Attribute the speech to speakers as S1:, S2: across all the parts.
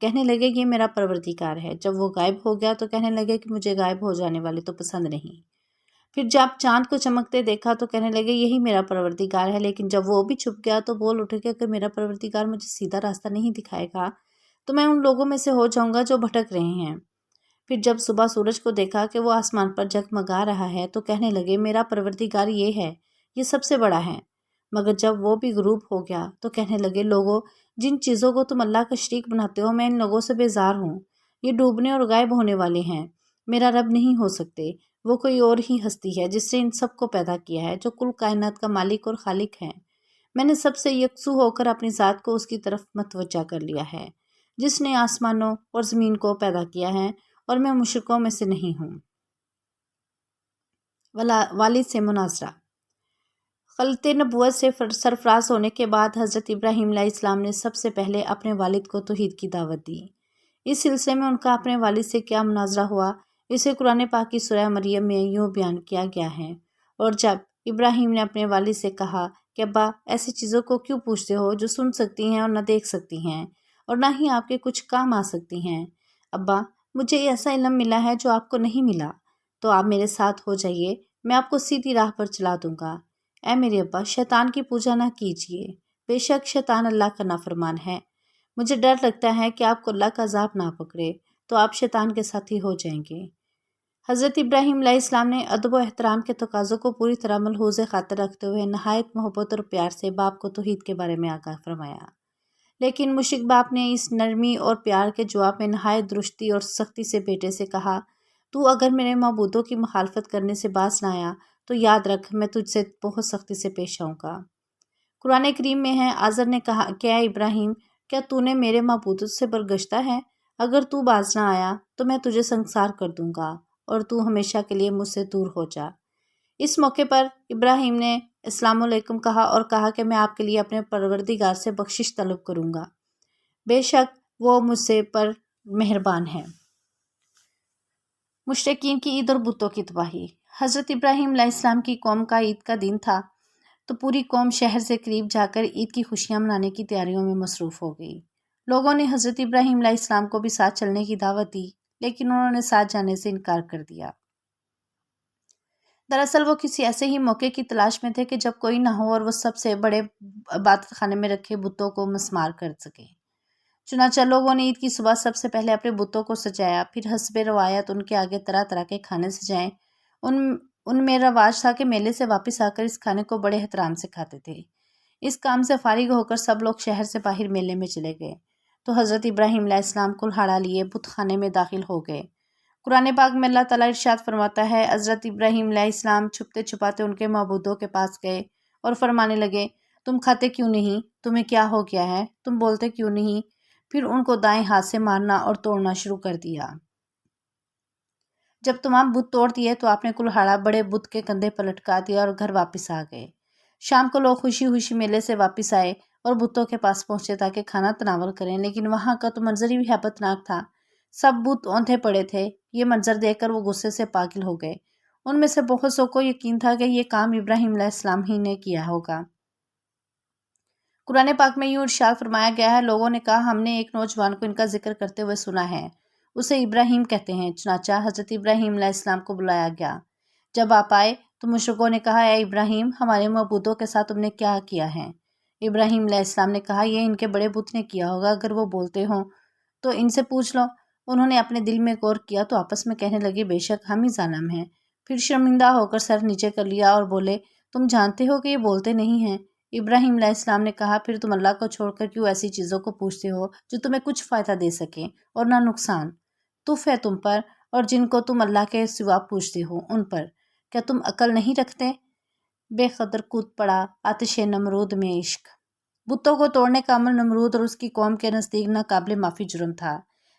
S1: کہنے لگے یہ میرا پروردگار ہے۔ جب وہ غائب ہو گیا تو کہنے لگے کہ مجھے غائب ہو جانے والے تو پسند نہیں۔ پھر جب چاند کو چمکتے دیکھا تو کہنے لگے یہی میرا پروردگار ہے، لیکن جب وہ بھی چھپ گیا تو بول اٹھے کہ اگر میرا پروردگار مجھے سیدھا راستہ نہیں دکھائے گا تو میں ان لوگوں میں سے ہو جاؤں گا جو بھٹک رہے ہیں۔ پھر جب صبح سورج کو دیکھا کہ وہ آسمان پر جگمگا رہا ہے تو کہنے لگے میرا پروردگار یہ ہے، یہ سب سے بڑا ہے۔ مگر جب وہ بھی غروب ہو گیا تو کہنے لگے لوگوں، جن چیزوں کو تم اللہ کا شریک بناتے ہو میں ان لوگوں سے بیزار ہوں۔ یہ ڈوبنے اور غائب ہونے والے ہیں، میرا رب نہیں ہو سکتے۔ وہ کوئی اور ہی ہستی ہے جس نے ان سب کو پیدا کیا ہے، جو کل کائنات کا مالک اور خالق ہے۔ میں نے سب سے یکسو ہو کر اپنی ذات کو اس کی طرف متوجہ کر لیا ہے جس نے آسمانوں اور زمین کو پیدا کیا ہے، اور میں مشرکوں میں سے نہیں ہوں۔ والد سے مناظرہ۔ خلط نبوت سے سرفراز ہونے کے بعد حضرت ابراہیم علیہ السلام نے سب سے پہلے اپنے والد کو توحید کی دعوت دی۔ اس سلسلے میں ان کا اپنے والد سے کیا مناظرہ ہوا، اسے قرآن پاک کی سورہ مریم میں یوں بیان کیا گیا ہے۔ اور جب ابراہیم نے اپنے والد سے کہا کہ ابا ایسی چیزوں کو کیوں پوچھتے ہو جو سن سکتی ہیں اور نہ دیکھ سکتی ہیں اور نہ ہی آپ کے کچھ کام آ سکتی ہیں؟ ابا مجھے ایسا علم ملا ہے جو آپ کو نہیں ملا، تو آپ میرے ساتھ ہو جائیے، میں آپ کو سیدھی راہ پر چلا دوں گا۔ اے میرے ابا شیطان کی پوجا نہ کیجیے، بے شک شیطان اللہ کا نافرمان ہے۔ مجھے ڈر لگتا ہے کہ آپ کو اللہ کا عذاب نہ پکڑے تو آپ شیطان کے ساتھی ہو جائیں گے۔ حضرت ابراہیم علیہ السلام نے ادب و احترام کے تقاضوں کو پوری طرح ملحوظ خاطر رکھتے ہوئے نہایت محبت اور پیار سے باپ کو توحید کے بارے میں آگاہ فرمایا، لیکن مشرک باپ نے اس نرمی اور پیار کے جواب میں نہایت درستی اور سختی سے بیٹے سے کہا، تو اگر میرے معبودوں کی مخالفت کرنے سے باز نہ آیا تو یاد رکھ میں تجھ سے بہت سختی سے پیش آؤں گا۔ قرآن کریم میں ہے آزر نے کہا کہ اے ابراہیم کیا تو نے میرے معبودوں سے برگشتہ ہے؟ اگر تو باز نہ آیا تو میں تجھے سنگسار کر دوں گا اور تو ہمیشہ کے لیے مجھ سے دور ہو جا۔ اس موقع پر ابراہیم نے السلام علیکم کہا اور کہا کہ میں آپ کے لیے اپنے پروردگار سے بخشش طلب کروں گا، بے شک وہ مجھ سے پر مہربان ہے۔ مشرکین کی عید اور بتوں کی تباہی۔ حضرت ابراہیم علیہ السلام کی قوم کا عید کا دن تھا تو پوری قوم شہر سے قریب جا کر عید کی خوشیاں منانے کی تیاریوں میں مصروف ہو گئی۔ لوگوں نے حضرت ابراہیم علیہ السلام کو بھی ساتھ چلنے کی دعوت دی، لیکن انہوں نے ساتھ جانے سے انکار کر دیا۔ دراصل وہ کسی ایسے ہی موقع کی تلاش میں تھے کہ جب کوئی نہ ہو اور وہ سب سے بڑے عبادت خانے میں رکھے بتوں کو مسمار کر سکے۔ چنانچہ لوگوں نے عید کی صبح سب سے پہلے اپنے بتوں کو سجایا، پھر حسب روایت ان کے آگے طرح طرح کے کھانے سجائے۔ ان میں رواج تھا کہ میلے سے واپس آ کر اس کھانے کو بڑے احترام سے کھاتے تھے۔ اس کام سے فارغ ہو کر سب لوگ شہر سے باہر میلے میں چلے گئے تو حضرت ابراہیم علیہ السلام کلہاڑا لیے بت خانے میں داخل ہو گئے۔ قرآن پاک میں اللہ تعالیٰ ارشاد فرماتا ہے، حضرت ابراہیم علیہ السلام چھپتے چھپاتے ان کے معبودوں کے پاس گئے اور فرمانے لگے، تم کھاتے کیوں نہیں؟ تمہیں کیا ہو گیا ہے؟ تم بولتے کیوں نہیں؟ پھر ان کو دائیں ہاتھ سے مارنا اور توڑنا شروع کر دیا۔ جب تمام بت توڑ دیے تو آپ نے کلہاڑا بڑے بت کے کندھے پر لٹکا دیا اور گھر واپس آ گئے۔ شام کو لوگ خوشی خوشی میلے سے واپس آئے اور بتوں کے پاس پہنچے تاکہ کھانا تناول کریں، لیکن وہاں کا تو منظر ہی ہیبت ناک تھا۔ سب بت اوندھے پڑے تھے۔ یہ منظر دیکھ کر وہ غصے سے پاگل ہو گئے۔ ان میں سے بہت سو کو یقین تھا کہ یہ کام ابراہیم علیہ السلام ہی نے کیا ہوگا۔ قرآن پاک میں یوں ارشاد فرمایا گیا ہے، لوگوں نے کہا ہم نے ایک نوجوان کو ان کا ذکر کرتے ہوئے سنا ہے، اسے ابراہیم کہتے ہیں۔ چنانچہ حضرت ابراہیم علیہ السلام کو بلایا گیا۔ جب آپ آئے تو مشرکوں نے کہا، اے ابراہیم ہمارے معبودوں کے ساتھ تم نے کیا کیا ہے؟ ابراہیم علیہ السلام نے کہا، یہ ان کے بڑے بت نے کیا ہوگا، اگر وہ بولتے ہوں تو ان سے پوچھ لو۔ انہوں نے اپنے دل میں غور کیا تو آپس میں کہنے لگے، بے شک ہم ہی ظالم ہیں۔ پھر شرمندہ ہو کر سر نیچے کر لیا اور بولے، تم جانتے ہو کہ یہ بولتے نہیں ہیں۔ ابراہیم علیہ السلام نے کہا، پھر تم اللہ کو چھوڑ کر کیوں ایسی چیزوں کو پوچھتے ہو جو تمہیں کچھ فائدہ دے سکیں اور نہ نقصان؟ تف ہے تم پر اور جن کو تم اللہ کے سوا پوچھتے ہو ان پر، کیا تم عقل نہیں رکھتے؟ بے قدر کود پڑا آتش نمرود میں عشق۔ بتوں کو توڑنے کا عمل نمرود اور اس کی قوم کے نزدیک ناقابل معافی جرم تھا،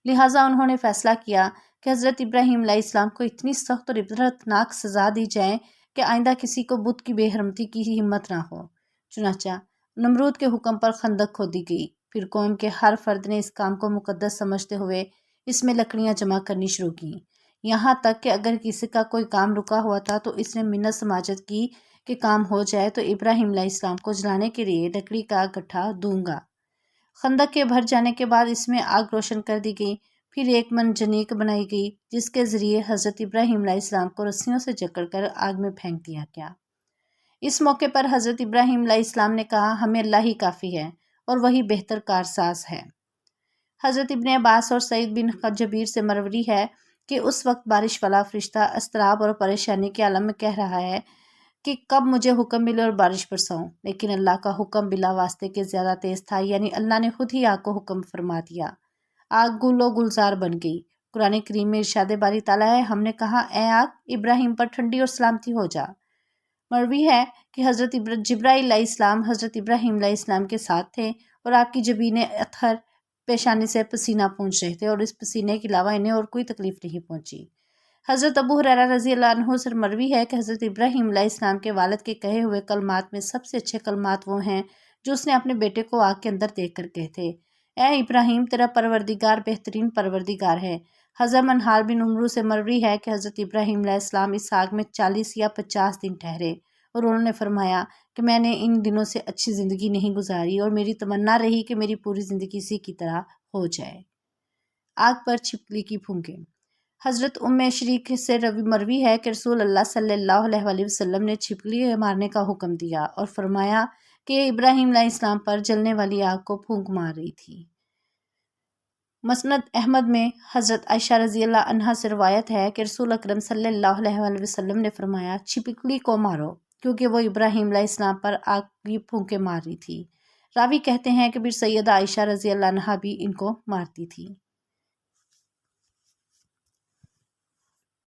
S1: لہٰذا انہوں نے فیصلہ کیا کہ حضرت ابراہیم علیہ السلام کو اتنی سخت اور عبرتناک سزا دی جائے کہ آئندہ کسی کو بت کی بے حرمتی کی ہمت نہ ہو۔ چنانچہ نمرود کے حکم پر خندق کھودی گئی۔ پھر قوم کے ہر فرد نے اس کام کو مقدس سمجھتے ہوئے اس میں لکڑیاں جمع کرنی شروع کیں، یہاں تک کہ اگر کسی کا کوئی کام رکا ہوا تھا تو اس نے منت سماجت کی کہ کام ہو جائے تو ابراہیم علیہ السلام کو جلانے کے لیے لکڑی کا گٹھا دوں گا۔ خندق کے بھر جانے کے بعد اس میں آگ روشن کر دی گئی۔ پھر ایک منجنیق بنائی گئی جس کے ذریعے حضرت ابراہیم علیہ السلام کو رسیوں سے جکڑ کر آگ میں پھینک دیا گیا۔ اس موقع پر حضرت ابراہیم علیہ السلام نے کہا، ہمیں اللہ ہی کافی ہے اور وہی بہتر کارساز ہے۔ حضرت ابن عباس اور سعید بن جبیر سے مروی ہے کہ اس وقت بارش والا فرشتہ اضطراب اور پریشانی کے عالم میں کہہ رہا ہے کہ کب مجھے حکم ملے اور بارش برساؤں، لیکن اللہ کا حکم بلا واسطے کے زیادہ تیز تھا، یعنی اللہ نے خود ہی آگ کو حکم فرما دیا۔ آگ گل و گلزار بن گئی۔ قرآن کریم میں ارشاد باری تعالیٰ ہے، ہم نے کہا اے آگ ابراہیم پر ٹھنڈی اور سلامتی ہو جا۔ مروی ہے کہ حضرت جبرائیل علیہ السلام حضرت ابراہیم علیہ السلام کے ساتھ تھے اور آپ کی جبین اطہر پیشانی سے پسینہ پونچھ رہے تھے اور اس پسینے کے علاوہ انہیں اور کوئی تکلیف نہیں پہنچی۔ حضرت ابو ہریرہ رضی اللہ عنہ سے مروی ہے کہ حضرت ابراہیم علیہ السلام کے والد کے کہے ہوئے کلمات میں سب سے اچھے کلمات وہ ہیں جو اس نے اپنے بیٹے کو آگ کے اندر دیکھ کر کہے تھے، اے ابراہیم تیرا پروردگار بہترین پروردگار ہے۔ حضرت منہال بن عمرو سے مروی ہے کہ حضرت ابراہیم علیہ السلام اس آگ میں 40 یا 50 دن ٹھہرے اور انہوں نے فرمایا کہ میں نے ان دنوں سے اچھی زندگی نہیں گزاری اور میری تمنا رہی کہ میری پوری زندگی اسی کی طرح ہو جائے۔ آگ پر چھپکلی کی پھونکیں۔ حضرت ام شریک سے مروی ہے کہ رسول اللہ صلی اللہ علیہ وسلم نے چھپکلی مارنے کا حکم دیا اور فرمایا کہ یہ ابراہیم علیہ السلام پر جلنے والی آگ کو پھونک مار رہی تھی۔ مسند احمد میں حضرت عائشہ رضی اللہ عنہا سے روایت ہے کہ رسول اکرم صلی اللہ علیہ وسلم نے فرمایا، چھپکلی کو مارو کیونکہ وہ ابراہیم علیہ السلام پر آگ کی پھونکیں مار رہی تھی۔ راوی کہتے ہیں کہ پھر سیدہ عائشہ رضی اللہ عنہا بھی ان کو مارتی تھی۔